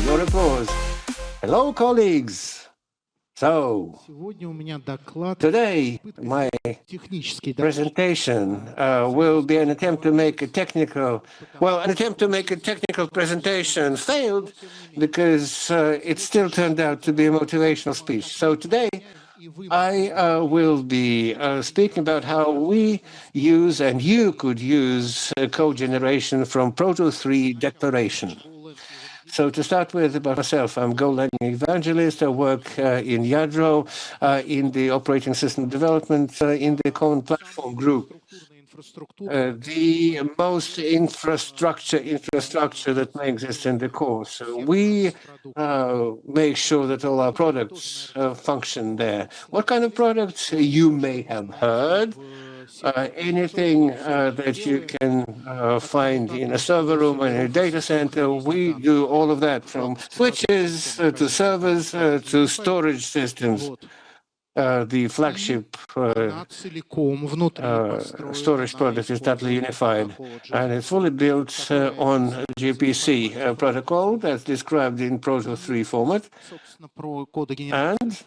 Your applause. Hello, colleagues. So, today my presentation will be an attempt to make a technical, presentation failed because it still turned out to be a motivational speech. So today I will be speaking about how we use and you could use code generation from proto3 declaration. So to start with, about myself, I'm Golang evangelist. I work in Yadro, in the operating system development, in the common platform group. The most infrastructure that may exist in the course. So we make sure that all our products function there. What kind of products you may have heard? Anything that you can find in a server room and in a data center, we do all of that, from switches to servers to storage systems. The flagship storage product is totally unified, and it's fully built on gRPC protocol that's described in proto3 format. And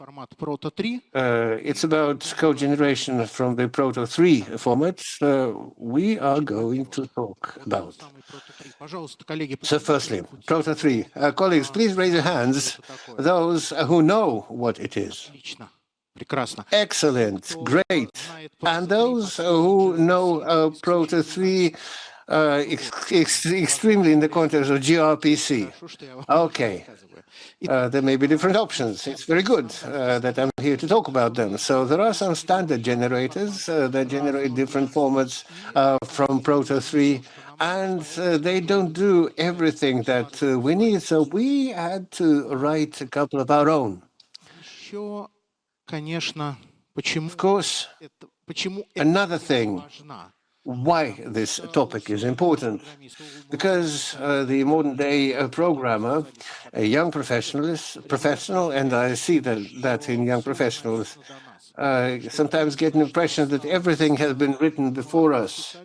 it's about code generation from the proto3 format we are going to talk about. So firstly, proto3. Colleagues, please raise your hands, those who know what it is. Excellent, great. And those who know proto3 extremely in the context of gRPC. Okay. There may be different options. It's very good that I'm here to talk about them. So there are some standard generators that generate different formats from proto3, and they don't do everything that we need. So we had to write a couple of our own. Of course, another thing why this topic is important, because the modern-day programmer, a young professional, and I see that in young professionals, sometimes get an impression that everything has been written before us.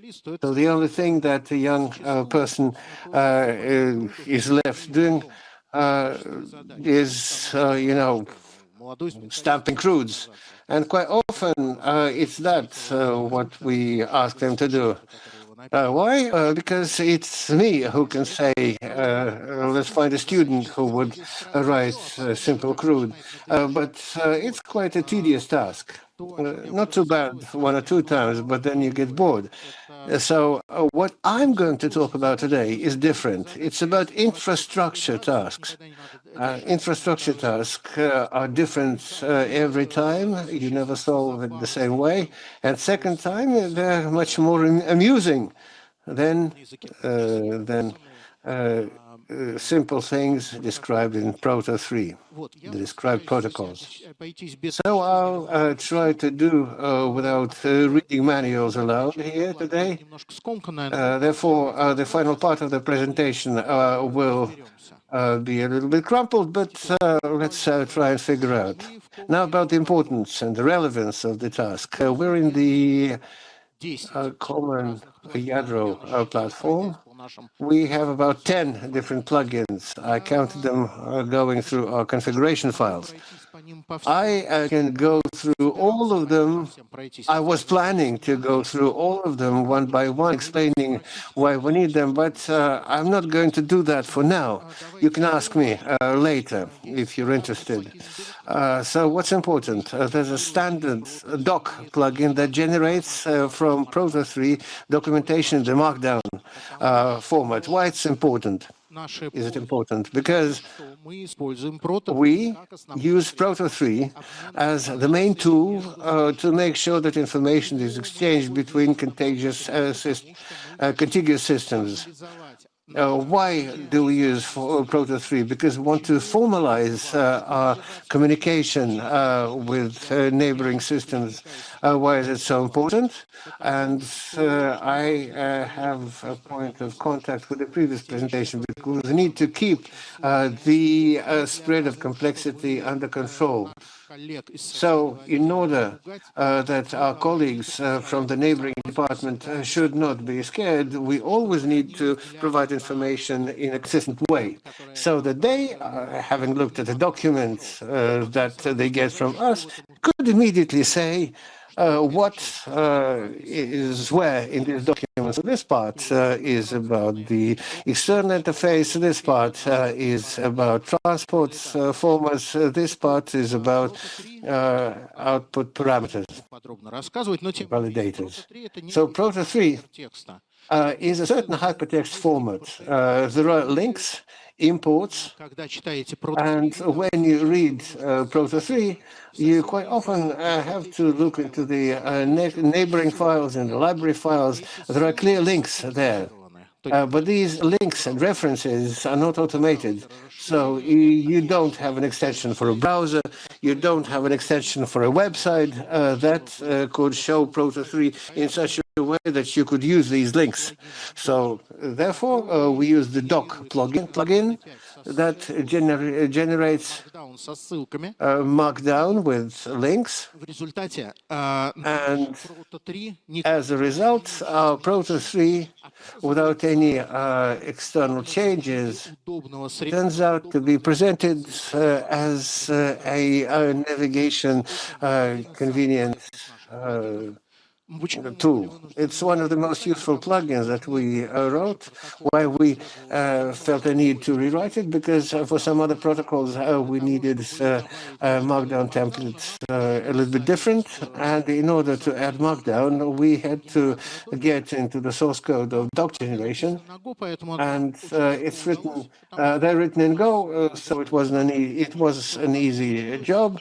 So the only thing that a young person is left doing is, stamping crudes. And quite often it's that what we ask them to do. Why? Because it's me who can say, let's find a student who would write simple crude. But it's quite a tedious task. Not too bad one or two times, but then you get bored. So what I'm going to talk about today is different. It's about infrastructure tasks. Infrastructure tasks are different every time. You never solve it the same way. And second time, they're much more amusing than simple things described in proto3, the described protocols. So I'll try to do without reading manuals aloud here today. Therefore, the final part of the presentation will be a little bit crumpled, but let's try and figure out. Now about the importance and the relevance of the task. We're in the common Yadro platform. We have about 10 different plugins. I counted them going through our configuration files. I can go through all of them. I was planning to go through all of them one by one, explaining why we need them, but I'm not going to do that for now. You can ask me later if you're interested. So what's important? There's a standard doc plugin that generates from proto3 documentation in the Markdown format. Why it's important? Is it important? Because we use proto3 as the main tool to make sure that information is exchanged between contiguous systems. Why do we use proto3? Because we want to formalize our communication with neighboring systems. Why is it so important? And I have a point of contact with the previous presentation, because we need to keep the spread of complexity under control. So in order that our colleagues from the neighboring department should not be scared, we always need to provide information in a consistent way, so that they, having looked at the documents that they get from us, could immediately say what is where in these documents. So this part is about the external interface, this part is about transport formats, this part is about output parameters, validators. So proto3 is a certain hypertext format. There are links, imports, and when you read proto3, you quite often have to look into the neighboring files and the library files. There are clear links there. But these links and references are not automated. So you don't have an extension for a browser, you don't have an extension for a website that could show Proto3 in such a way that you could use these links. So therefore, we use the doc plugin that generates markdown with links. And as a result, our Proto3, without any external changes, turns out to be presented as a navigation convenient tool. It's one of the most useful plugins that we wrote. Why we felt a need to rewrite it, because for some other protocols we needed markdown templates a little bit different, and in order to add markdown we had to get into the source code of doc generation, and it's written they're written in Go, so it was an easy job.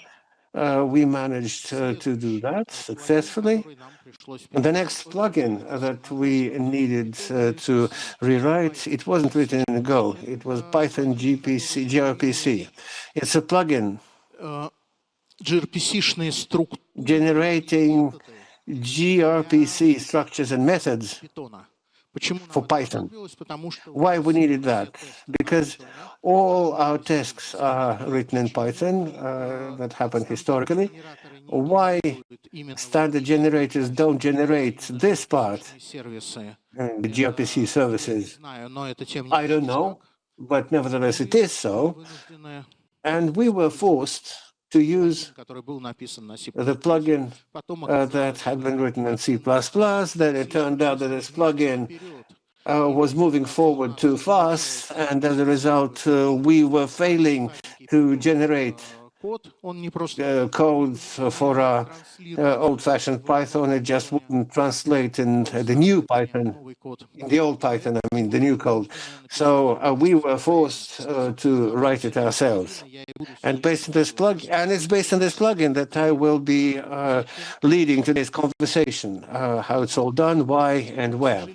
We managed to do that successfully. And the next plugin that we needed to rewrite, it wasn't written in Go. It was Python gRPC. It's a plugin generating gRPC structures and methods for Python. Why we needed that? Because all our tasks are written in Python, that happened historically. Why standard generators don't generate this part, the gRPC services? I don't know, but nevertheless it is so. And we were forced to use the plugin that had been written in C++. Then it turned out that this plugin was moving forward too fast, and as a result, we were failing to generate code for our old-fashioned Python. It just wouldn't translate in the new Python, in the old Python, I mean, the new code. So we were forced to write it ourselves. And based on this it's based on this plugin that I will be leading today's conversation, how it's all done, why, and where.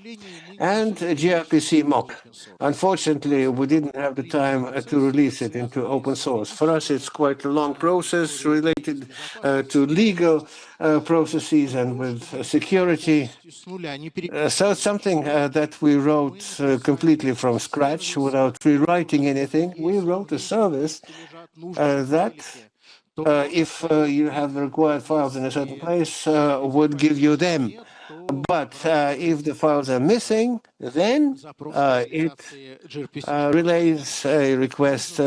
And gRPC mock. Unfortunately, we didn't have the time to release it into open source. For us, it's quite a long process related to legal processes and with security. So it's something that we wrote completely from scratch without rewriting anything. We wrote a service that if you have the required files in a certain place, would give you them. But if the files are missing, then it relays a request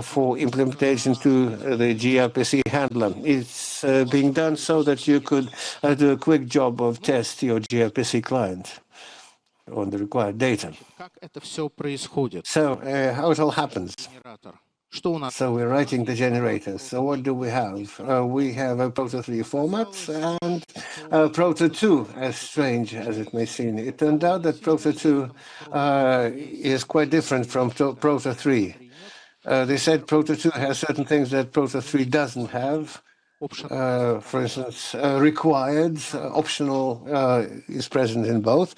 for implementation to the gRPC handler. It's being done so that you could do a quick job of test your gRPC client on the required data. So how it all happens. So we're writing the generators. So what do we have? We have a Proto3 format and Proto2, as strange as it may seem. It turned out that Proto2 is quite different from Proto3. They said Proto2 has certain things that Proto3 doesn't have. For instance, required, optional is present in both.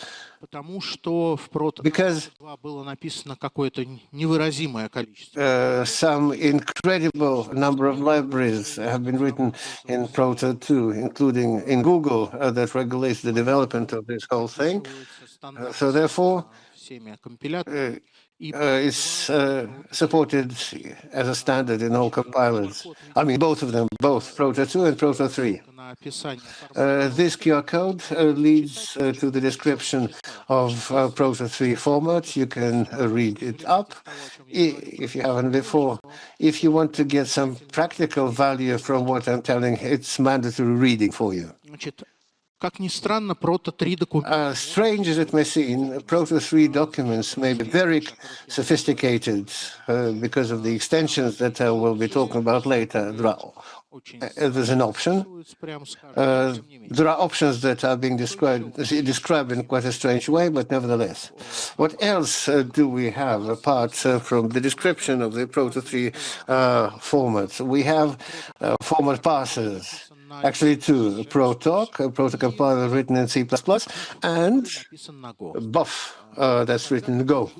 Because some incredible number of libraries have been written in Proto2, including in Google, that regulates the development of this whole thing. So therefore, is supported as a standard in all compilers. I mean, both of them, both proto2 and proto3. This QR code leads to the description of proto3 format. You can read it up if you haven't before. If you want to get some practical value from what I'm telling, it's mandatory reading for you. Strange as it may seem, proto3 documents may be very sophisticated because of the extensions that we'll be talking about later. There's an option. There are options that are being described in quite a strange way, but nevertheless. What else do we have apart from the description of the proto3 format? We have format parsers. Actually, two: protoc, a protocompiler written in C++, and buff, that's written in Go.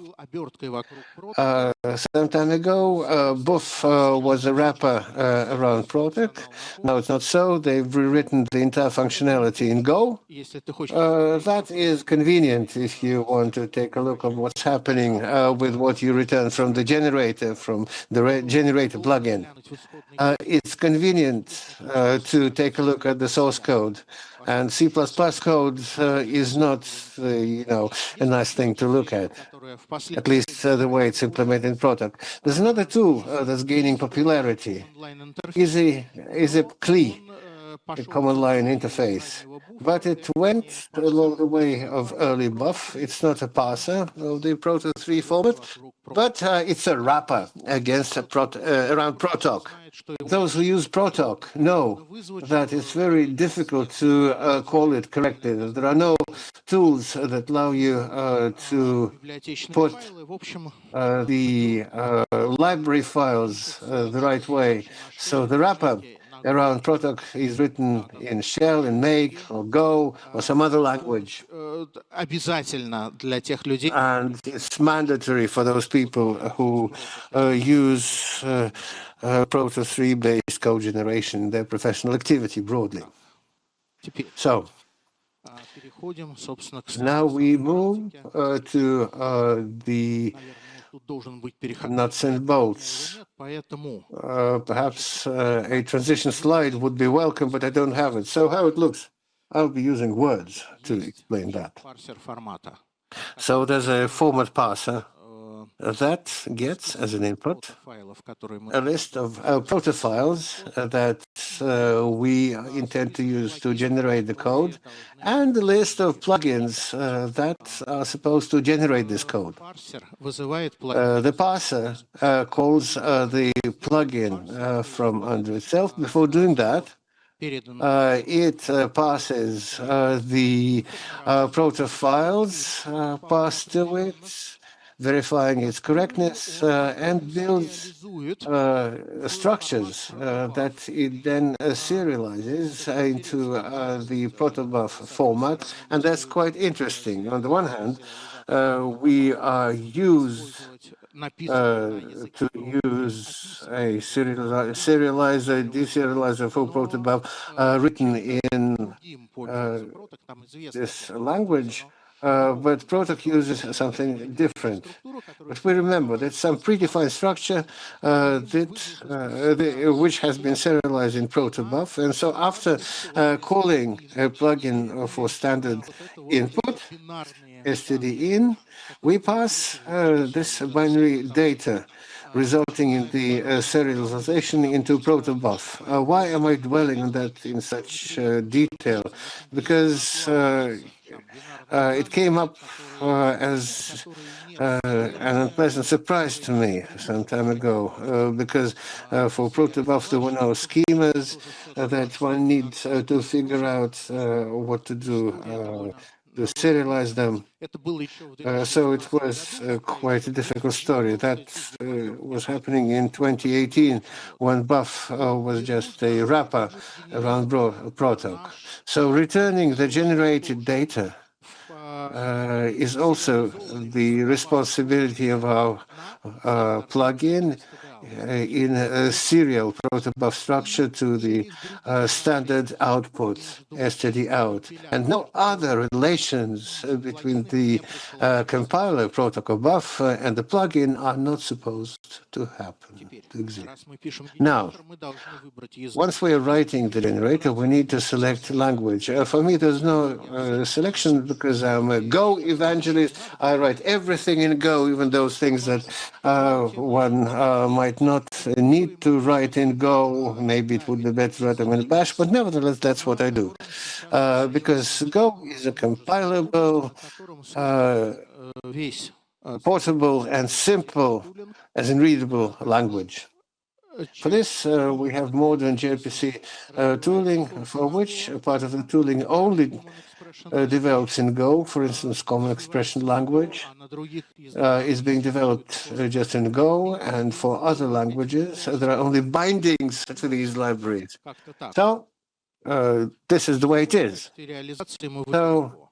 Some time ago, buff was a wrapper around protoc. Now it's not so. They've rewritten the entire functionality in Go. That is convenient if you want to take a look at what's happening with what you return from the generator, from the generator plugin. It's convenient to take a look at the source code, and C++ code is not, a nice thing to look at least the way it's implemented in Protoc. There's another tool that's gaining popularity, CLI, a command line interface, but it went along the way of early buff. It's not a parser of the proto3 format, but it's a wrapper against around protoc. Those who use protoc know that it's very difficult to call it correctly. There are no tools that allow you to put the library files the right way. So the wrapper around protoc is written in shell, in make, or Go, or some other language. And it's mandatory for those people who use proto3-based code generation in their professional activity broadly. So now we move to the nuts and bolts. Perhaps a transition slide would be welcome, but I don't have it. So how it looks, I'll be using words to explain that. So there's a format parser that gets as an input a list of proto files that we intend to use to generate the code, and a list of plugins that are supposed to generate this code. The parser calls the plugin from under itself. Before doing that, it passes the proto files passed to it, verifying its correctness, and builds structures that it then serializes into the protobuf format. And that's quite interesting. On the one hand, we are used to use a serializer, deserializer for protobuf written in this language. But Protoc uses something different. But we remember that some predefined structure which has been serialized in protobuf. And so after calling a plugin for standard input, std_in, we pass this binary data, resulting in the serialization into protobuf. Why am I dwelling on that in such detail? Because it came up as an unpleasant surprise to me some time ago, because for protobuf there were no schemas that one needs to figure out what to do to serialize them. So it was quite a difficult story. That was happening in 2018 when buff was just a wrapper around Protoc. So returning the generated data is also the responsibility of our plugin. in a serial protobuf structure to the standard output, std out, and no other relations between the compiler protocol buff and the plugin are not supposed to happen, to exist. Now, once we are writing the generator, we need to select language. For me, there's no selection because I'm a Go evangelist. I write everything in Go, even those things that one might not need to write in Go. Maybe it would be better to write them in Bash, but nevertheless, that's what I do. Because Go is a compilable, portable, and simple, as in readable language. For this, we have modern gRPC tooling, for which part of the tooling only develops in Go. For instance, Common Expression Language is being developed just in Go, and for other languages, there are only bindings to these libraries. So this is the way it is. So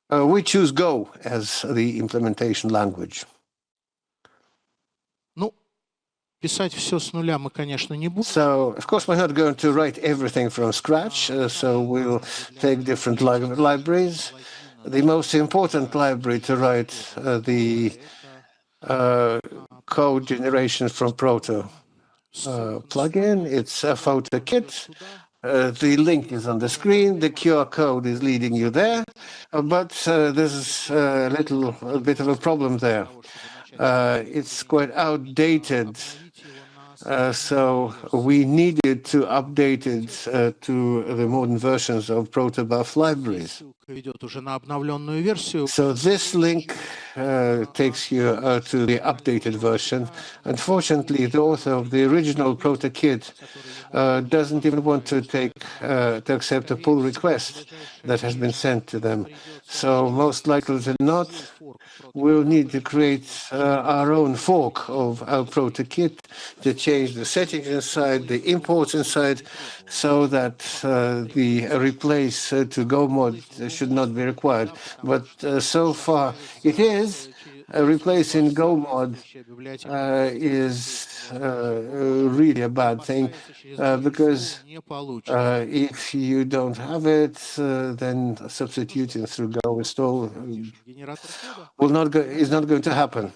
we choose Go as the implementation language. So, of course, we're not going to write everything from scratch, so we'll take different libraries. The most important library to write the code generation from Proto plugin, it's a photo kit. The link is on the screen. The QR code is leading you there, but there's a bit of a problem there. It's quite outdated. So we needed to update it to the modern versions of protobuf libraries. So this link takes you to the updated version. Unfortunately, the author of the original protokit doesn't even want to accept a pull request that has been sent to them. So most likely than not, we'll need to create our own fork of our protokit to change the settings inside, the imports inside, so that the replace to Go mod should not be required. But so far, it is. Replacing Go mod is really a bad thing because if you don't have it, then substituting through Go install is not going to happen.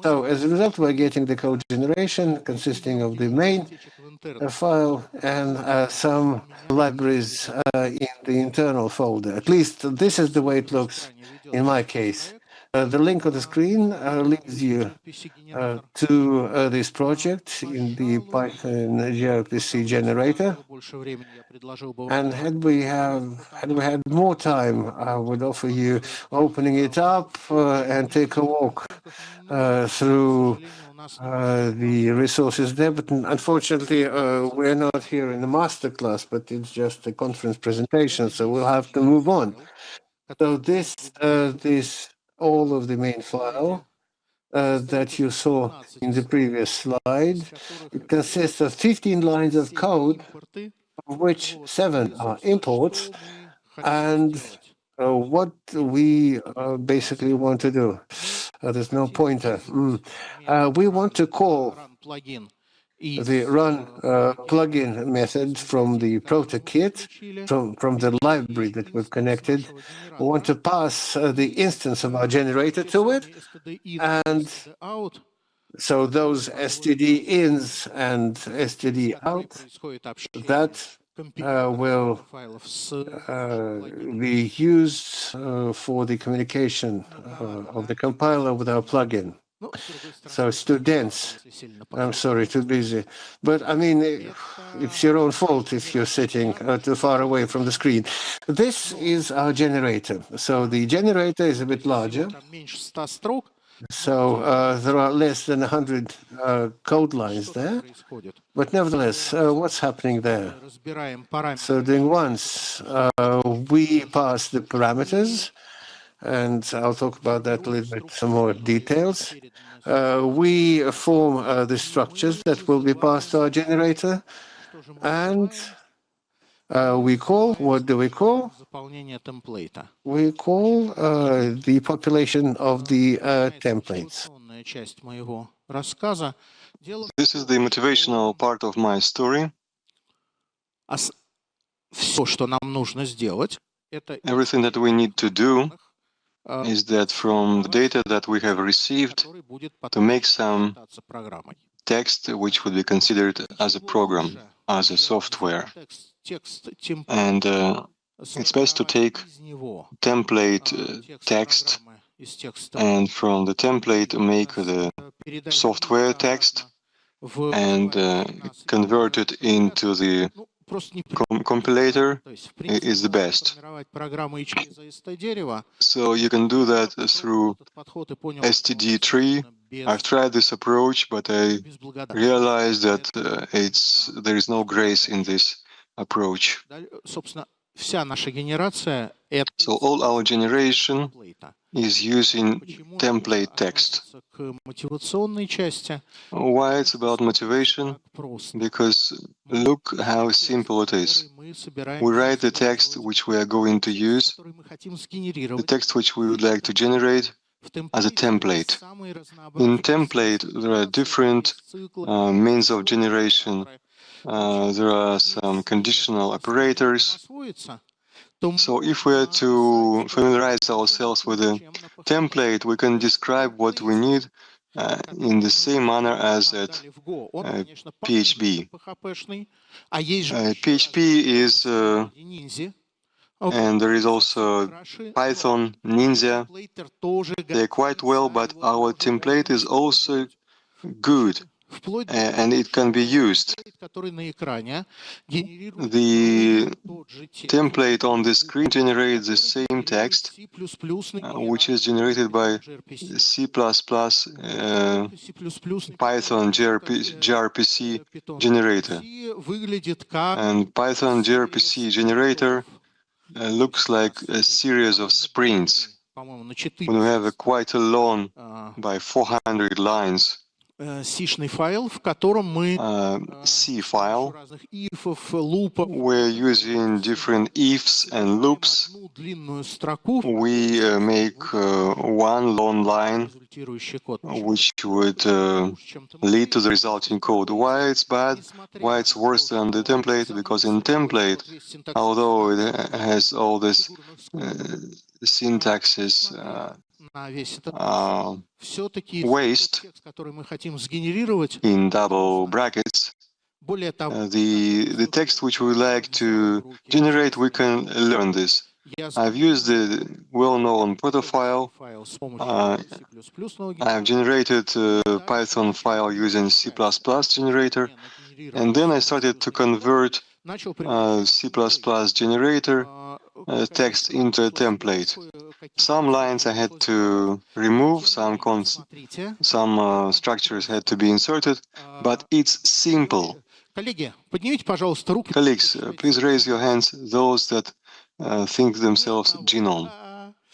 So as a result, we're getting the code generation consisting of the main file and some libraries in the internal folder. At least this is the way it looks in my case. The link on the screen leads you to this project in the Python gRPC generator. And had we had more time, I would offer you opening it up and take a walk through the resources there. But unfortunately, we're not here in a master class, but it's just a conference presentation, so we'll have to move on. So this all of the main file that you saw in the previous slide. It consists of 15 lines of code, of which 7 are imports, and what we basically want to do. There's no pointer. We want to call the run plugin method from the protokit, from the library that we've connected. We want to pass the instance of our generator to it, and so those std ins and std out, that will be used for the communication of the compiler with our plugin. So it's too dense. I'm sorry, too busy. But I mean, it's your own fault if you're sitting too far away from the screen. This is our generator. So the generator is a bit larger. So there are less than 100 code lines there. But nevertheless, what's happening there? So doing once, we pass the parameters, and I'll talk about that a little bit, some more details. We form the structures that will be passed to our generator, and we call, what do we call? We call the population of the templates. This is the motivational part of my story. Everything that we need to do is that from the data that we have received to make some text which would be considered as a program, as a software. And it's best to take template text and from the template make the software text and convert it into the compilator is the best. So you can do that through std3. I've tried this approach, but I realized that there is no grace in this approach. So all our generation is using template text. Why it's about motivation? Because look how simple it is. We write the text which we are going to use, the text which we would like to generate, as a template. In template, there are different means of generation. There are some conditional operators. So if we are to familiarize ourselves with a template, we can describe what we need in the same manner as at PHP. PHP is, and there is also Python, Ninja. They're quite well, but our template is also good and it can be used. The template on the screen generates the same text, which is generated by C++, Python gRPC generator. And Python gRPC generator looks like a series of sprints. When we have quite a long by 400 lines C file, we're using different ifs and loops. We make one long line which would lead to the resulting code. Why it's bad? Why it's worse than the template? Because in template, although it has all this syntaxes waste in double brackets, the text which we like to generate, we can learn this. I've used the well-known proto file. I've generated a Python file using C++ generator, and then I started to convert C++ generator text into a template. Some lines I had to remove, some structures had to be inserted, but it's simple. Colleagues, please raise your hands, those that think themselves genome.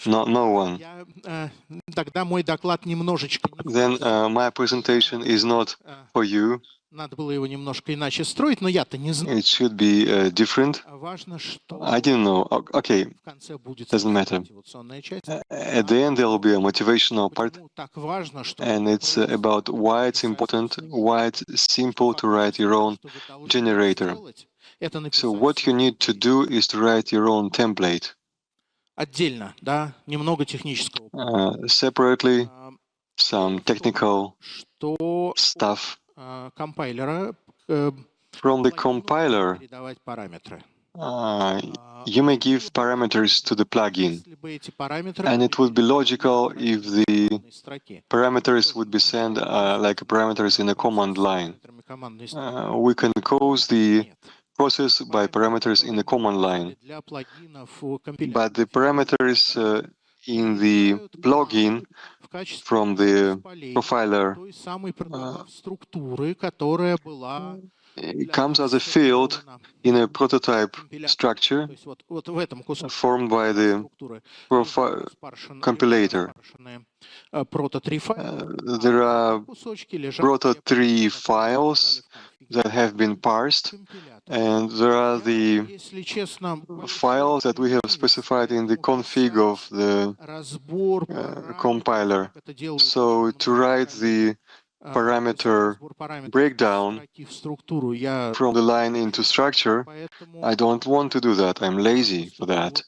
No one. Then my presentation is not for you. It should be different. I didn't know. Okay, doesn't matter. At the end, there will be a motivational part, and it's about why it's important, why it's simple to write your own generator. So what you need to do is to write your own template. Separately, some technical stuff. From the compiler, you may give parameters to the plugin, and it would be logical if the parameters would be sent like parameters in a command line. We can cause the process by parameters in the command line, but the parameters in the plugin from the profiler it comes as a field in a prototype structure formed by the compilator. There are proto3 files that have been parsed, and there are the files that we have specified in the config of the compiler. So to write the parameter breakdown from the line into structure, I don't want to do that. I'm lazy for that.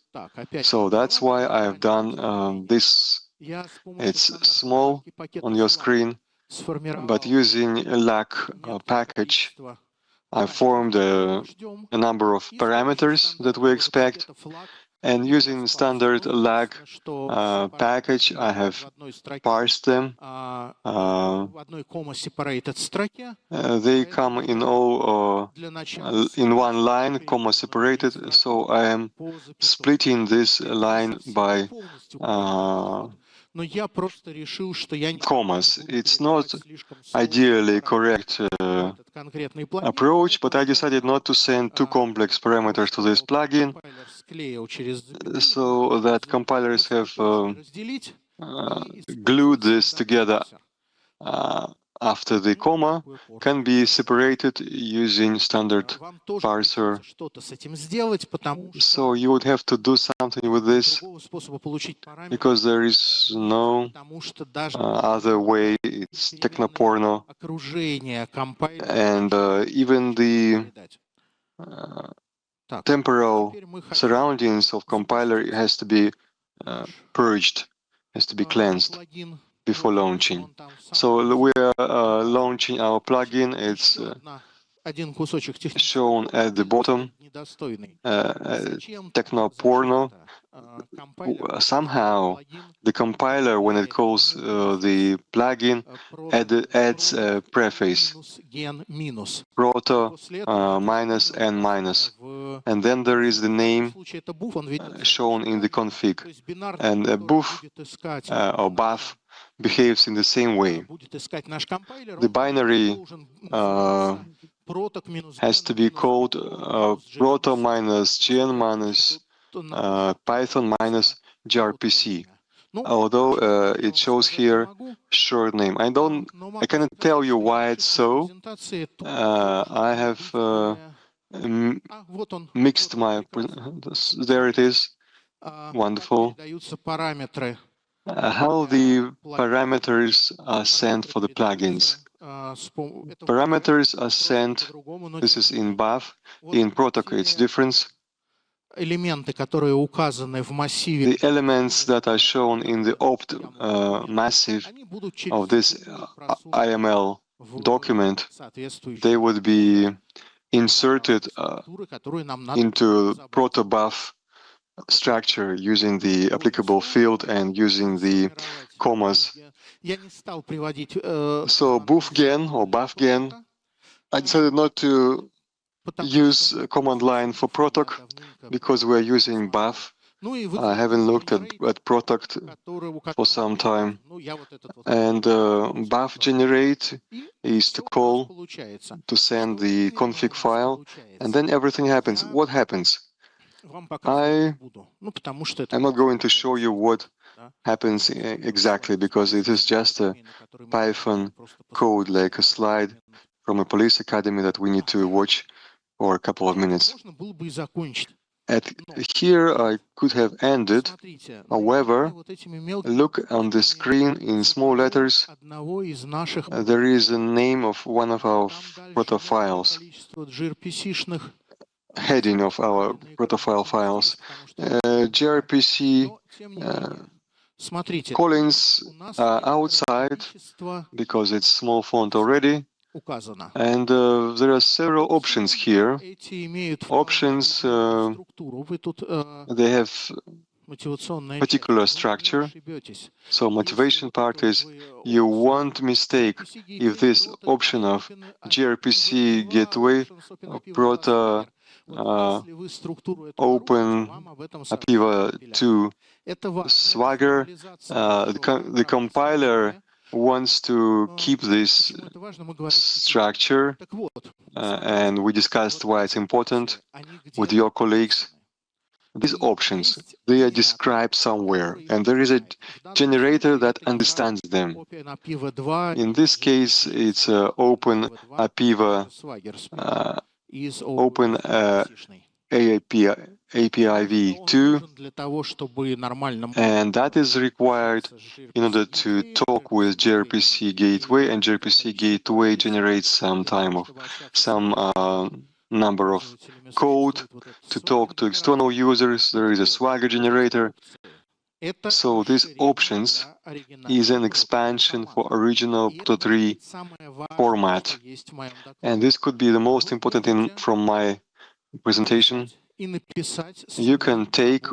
So that's why I've done this. It's small on your screen, but using a lag package, I formed a number of parameters that we expect. And using standard lag package, I have parsed them. They come in all in one line, comma separated. So I am splitting this line by commas. It's not ideally correct approach, but I decided not to send too complex parameters to this plugin, so that compilers have glued this together after the comma can be separated using standard parser. So you would have to do something with this because there is no other way. It's technoporno, and even the temporal surroundings of compiler has to be purged, has to be cleansed before launching. So we are launching our plugin. It's shown at the bottom, technoporno. Somehow the compiler, when it calls the plugin, adds a preface, proto minus n minus, and then there is the name shown in the config, and a buf or buff behaves in the same way. The binary has to be called proto minus gn minus Python minus gRPC, although it shows here short name. I cannot tell you why it's so. I have mixed my, there it is, wonderful. How the parameters are sent for the plugins. Parameters are sent, this is in BAF, in Proto3 it's different. The elements that are shown in the opt massive of this IML document, they would be inserted into protobuf structure using the applicable field and using the commas. So bufgen or buffgen, I decided not to use a command line for protoc because we're using buff. I haven't looked at protoc for some time. And buff generate is to call to send the config file, and then everything happens. What happens? I'm not going to show you what happens exactly because it is just a Python code, like a slide from a police academy that we need to watch for a couple of minutes. Here I could have ended. However, look on the screen in small letters. There is a name of one of our proto files, heading of our protofile files, gRPC callings outside because it's small font already, and there are several options here. Options, they have particular structure. So motivation part is you won't mistake if this option of gRPC gateway, proto open Apiva to Swagger, the compiler wants to keep this structure, and we discussed why it's important with your colleagues. These options, they are described somewhere, and there is a generator that understands them. In this case, it's open Apiva, open AAP API v2, and that is required in order to talk with gRPC gateway, and gRPC gateway generates some number of code to talk to external users. There is a Swagger generator. So these options is an expansion for original proto3 format, and this could be the most important thing from my presentation. You can take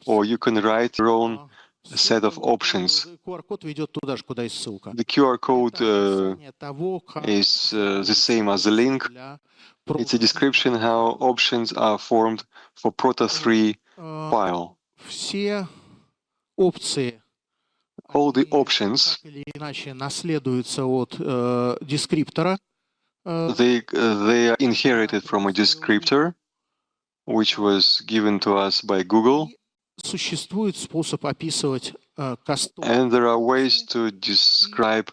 or you can write your own set of options. The QR code is the same as the link. It's a description how options are formed for proto3 file. All the options, they are inherited from a descriptor, which was given to us by Google. And there are ways to describe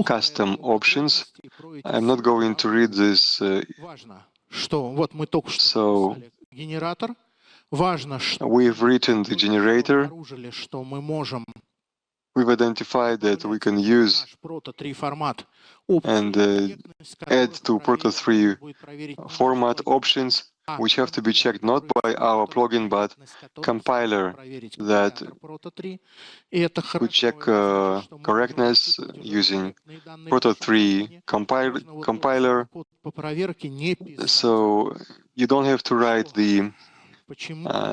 custom options. I'm not going to read this. So we've written the generator. We've identified that we can use and add to proto3 format options, which have to be checked not by our plugin, but compiler that we check correctness using proto3 compiler. So you don't have to write the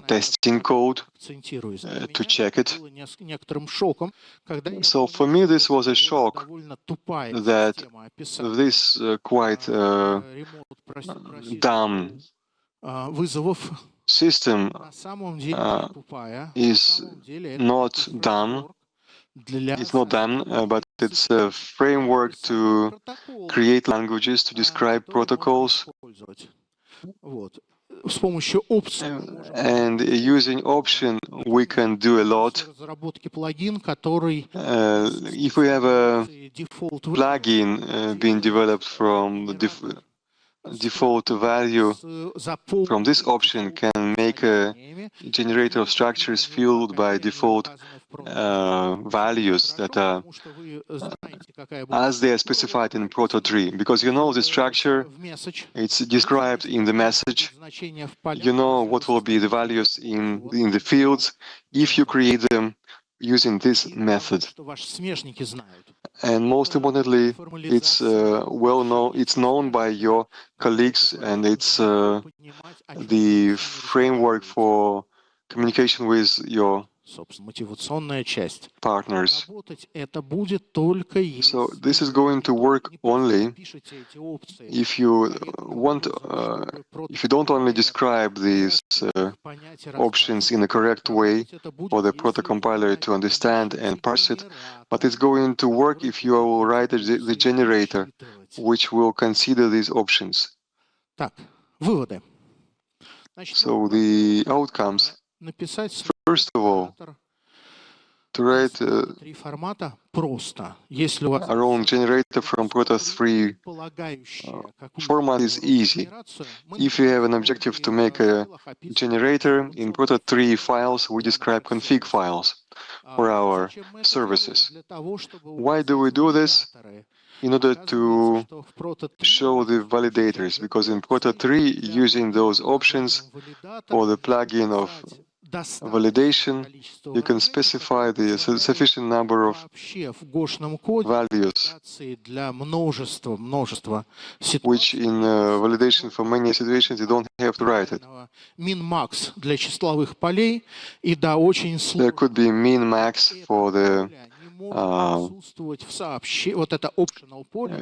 testing code to check it. So for me, this was a shock that this quite dumb system is not dumb. It's not dumb, but it's a framework to create languages to describe protocols. And using option, we can do a lot. If we have a plugin being developed from the default value from this option, can make a generator of structures filled by default values that are as they are specified in proto3, because you know the structure, it's described in the message, you know what will be the values in the fields if you create them using this method. And most importantly, it's it's known by your colleagues, and it's the framework for communication with your partners. So this is going to work only if you want, if you don't only describe these options in the correct way for the proto-compiler to understand and parse it, but it's going to work if you will write the generator which will consider these options. So the outcomes, first of all, to write our own generator from proto3 format is easy. If you have an objective to make a generator, in proto3 files, we describe config files for our services. Why do we do this? In order to show the validators, because in proto3, using those options for the plugin of validation, you can specify the sufficient number of values, which in validation for many situations you don't have to write it. There could be min-max for the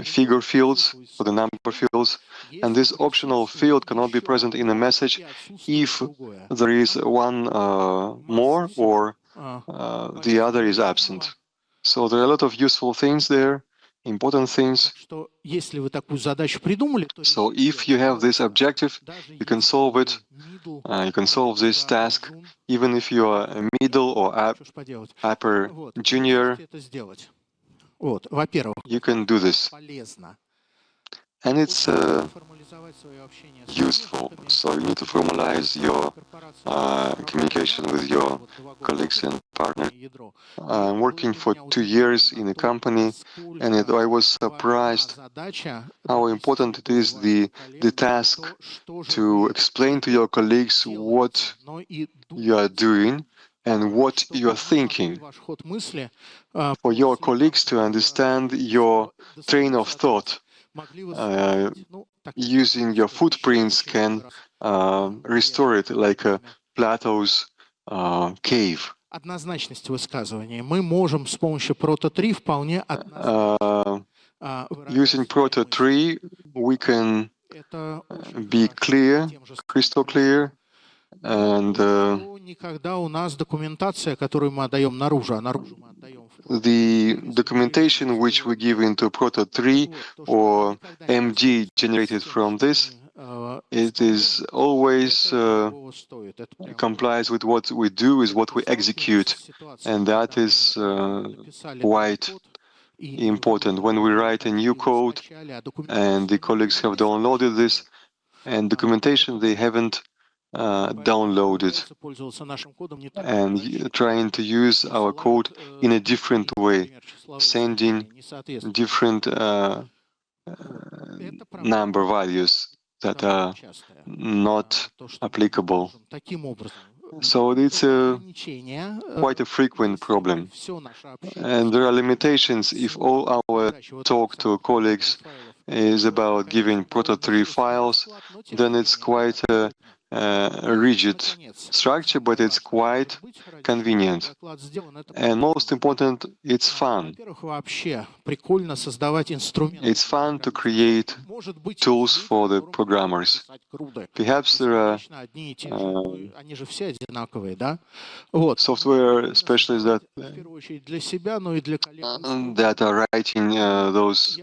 figure fields, for the number fields, and this optional field cannot be present in a message if there is one more or the other is absent. So there are a lot of useful things there, important things. So if you have this objective, you can solve it. You can solve this task, even if you are a middle or upper junior. You can do this. And it's useful. So you need to formalize your communication with your colleagues and partners. I'm working for 2 years in a company, and I was surprised how important it is the task to explain to your colleagues what you are doing and what you are thinking. For your colleagues to understand your train of thought, using your footprints can restore it like a Plato's cave. Однозначность высказывания. Мы можем с помощью proto3 вполне Using proto3, we can be clear, crystal clear, and никогда у нас документация, которую мы отдаем наружу, а наружу мы отдаем the documentation which we give into proto3 or MD generated from this, it is always complies with what we do, is what we execute, and that is quite important. When we write a new code and the colleagues have downloaded this, and documentation they haven't downloaded, and trying to use our code in a different way, sending different number values that are not applicable. So it's quite a frequent problem. And there are limitations if all our talk to colleagues is about giving proto3 files, then it's quite a rigid structure, but it's quite convenient. And most important, it's fun. It's fun to create tools for the programmers. Perhaps there are software specialists that are writing those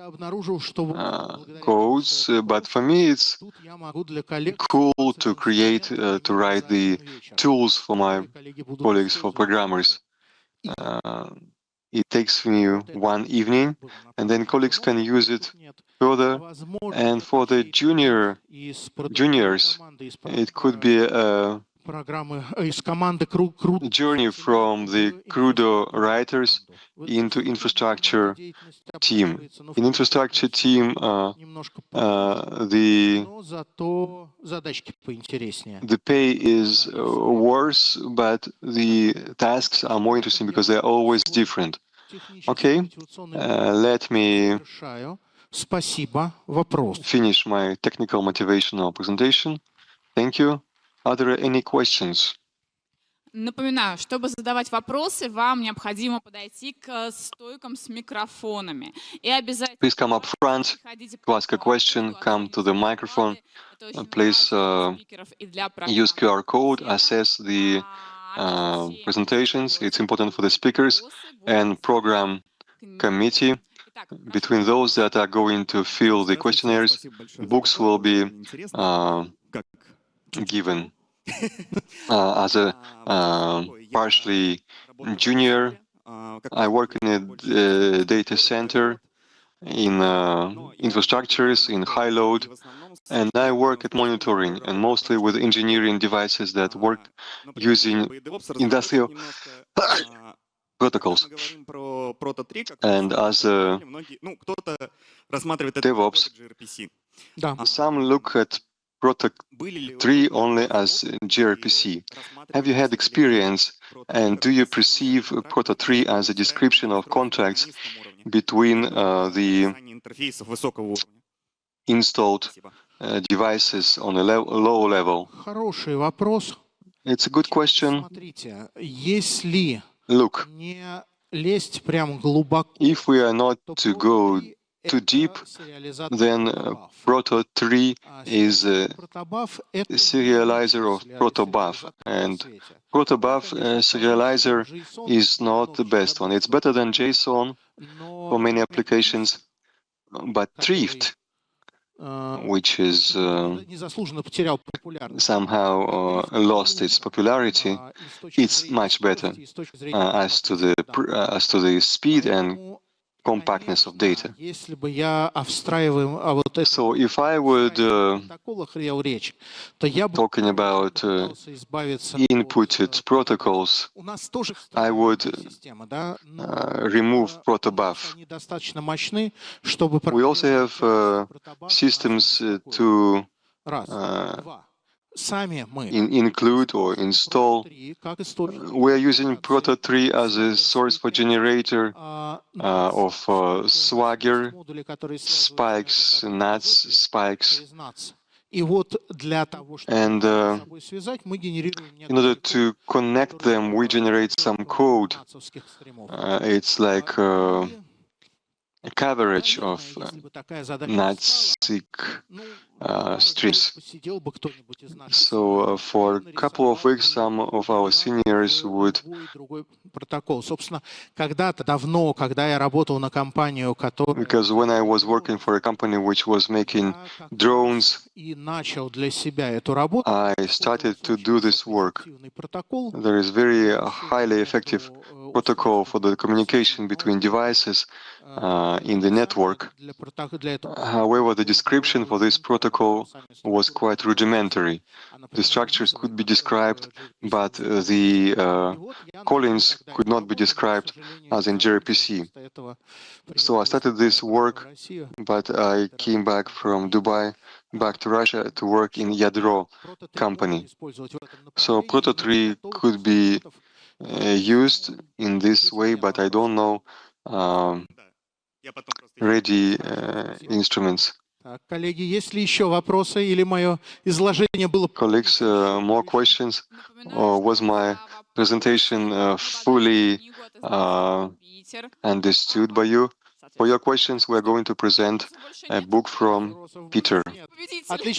codes, but for me it's cool to write the tools for my colleagues, for programmers. It takes me one evening, and then colleagues can use it further. And for the juniors, it could be a journey from the CRUDO writers into infrastructure team. In infrastructure team, the pay is worse, but the tasks are more interesting because they're always different. Okay, let me finish my technical motivational presentation. Thank you. Are there any questions? Напоминаю, чтобы задавать вопросы, вам необходимо подойти к стойкам с микрофонами. И обязательно Please come up front to ask a question, come to the microphone. Please use QR code, assess the presentations. It's important for the speakers and program committee. Between those that are going to fill the questionnaires, books will be given. As a partially junior, I work in a data center, in infrastructures, in high load, and I work at monitoring and mostly with engineering devices that work using industrial protocols. And as a DevOps, some look at proto3 only as gRPC. Have you had experience, and do you perceive proto3 as a description of contracts between the installed devices on a low level? It's a good question. Look, if we are not to go too deep, then proto3 is a serializer of protobuf, and protobuf serializer is not the best one. It's better than JSON for many applications, but Thrift, which is somehow lost its popularity, it's much better as to the speed and compactness of data. Если бы я вот So if I would протоколах вел речь, то я бы talking about пытался избавиться inputted protocols, У нас тоже I would система, да, но remove protobuf. они достаточно мощны, чтобы We also have systems to раз, два. Сами мы include or install. как источник We are using proto3 as a source for generator of Swagger, модули, которые spikes, nuts, spikes. через NATS. И вот для того, чтобы And с собой связать, мы генерируем in order to connect them, we generate some code. It's like a coverage of NATSIC streams. So for a couple of weeks, some of our seniors would протокол. Собственно, когда-то давно, когда я работал на компанию, которая because when I was working for a company which was making drones, и начал для себя эту работу, I started to do this work. протокол, There is very highly effective protocol for the communication between devices in the network. However, the description for this protocol was quite rudimentary. The structures could be described, but the callings could not be described as in gRPC. So I started this work, but I came back from Dubai, back to Russia to work in Yadro company. So proto3 could be used in this way, but I don't know ready instruments. Коллеги, есть ли еще вопросы или мое изложение было... Colleagues, more questions? Or was my presentation fully understood by you? For your questions, we are going to present a book from Peter.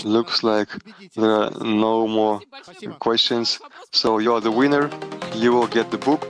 Looks like there are no more questions. So you're the winner. You will get the book.